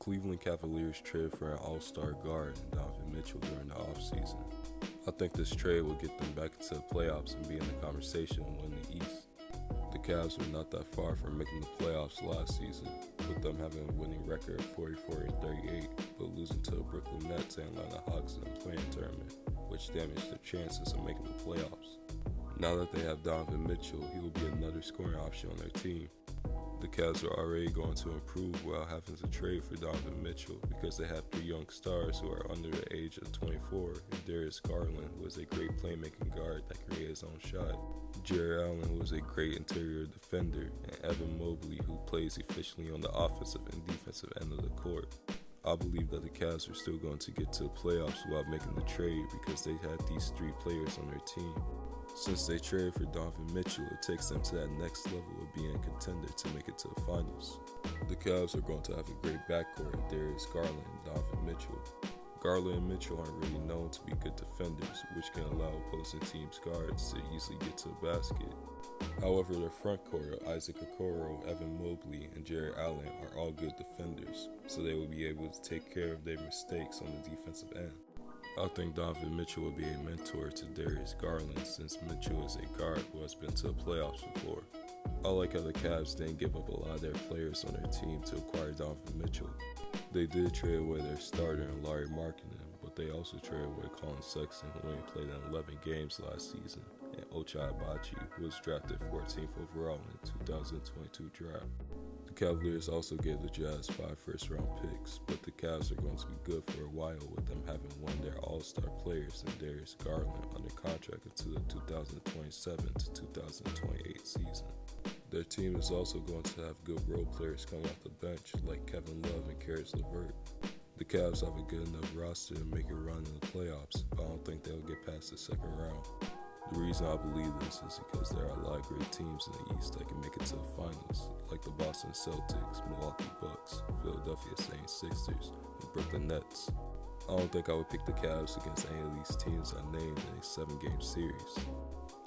Cleveland Cavaliers traded for an all-star guard and Donovan Mitchell during the offseason. I think this trade will get them back into the playoffs and be in the conversation and win the East. The Cavs were not that far from making the playoffs last season, with them having a winning record of 44-38, but losing to the Brooklyn Nets and Atlanta Hawks in the play-in tournament, which damaged their chances of making the playoffs. Now that they have Donovan Mitchell, he will be another scoring option on their team. The Cavs are already going to improve while having to trade for Donovan Mitchell because they have three young stars who are under the age of 24, and Darius Garland, who is a great playmaking guard that can create his own shot, Jarrett Allen, who is a great interior defender, and Evan Mobley, who plays efficiently on the offensive and defensive end of the court. I believe that the Cavs are still going to get to the playoffs without making the trade because they had these three players on their team. Since they traded for Donovan Mitchell, it takes them to that next level of being a contender to make it to the finals. The Cavs are going to have a great backcourt of Darius Garland and Donovan Mitchell. Garland and Mitchell aren't really known to be good defenders, which can allow opposing teams' guards to easily get to the basket. However, their front court of Isaac Okoro, Evan Mobley, and Jarrett Allen are all good defenders, so they will be able to take care of their mistakes on the defensive end. I think Donovan Mitchell will be a mentor to Darius Garland since Mitchell is a guard who has been to the playoffs before. I like how the Cavs didn't give up a lot of their players on their team to acquire Donovan Mitchell. They did trade away their starter and Larry Markkinen, but they also traded away Colin Sexton, who only played in 11 games last season, and Ochai Agbaji, who was drafted 14th overall in the 2022 draft. The Cavaliers also gave the Jazz 5 first-round picks, but the Cavs are going to be good for a while with them having won their all-star players and Darius Garland under contract until the 2027 to 2028 season. Their team is also going to have good role players coming off the bench like Kevin Love and Caris LeVert. The Cavs have a good enough roster to make a run in the playoffs, but I don't think they'll get past the second round. The reason I believe this is because there are a lot of great teams in the East that can make it to the finals, like the Boston Celtics, Milwaukee Bucks, Philadelphia 76ers, and Brooklyn Nets. I don't think I would pick the Cavs against any of these teams I named in a 7-game series.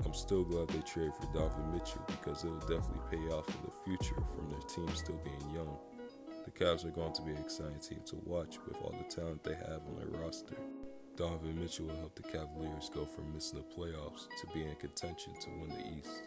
I'm still glad they traded for Donovan Mitchell because it will definitely pay off in the future from their team still being young. The Cavs are going to be an exciting team to watch with all the talent they have on their roster. Donovan Mitchell will help the Cavaliers go from missing the playoffs to being in contention to win the East.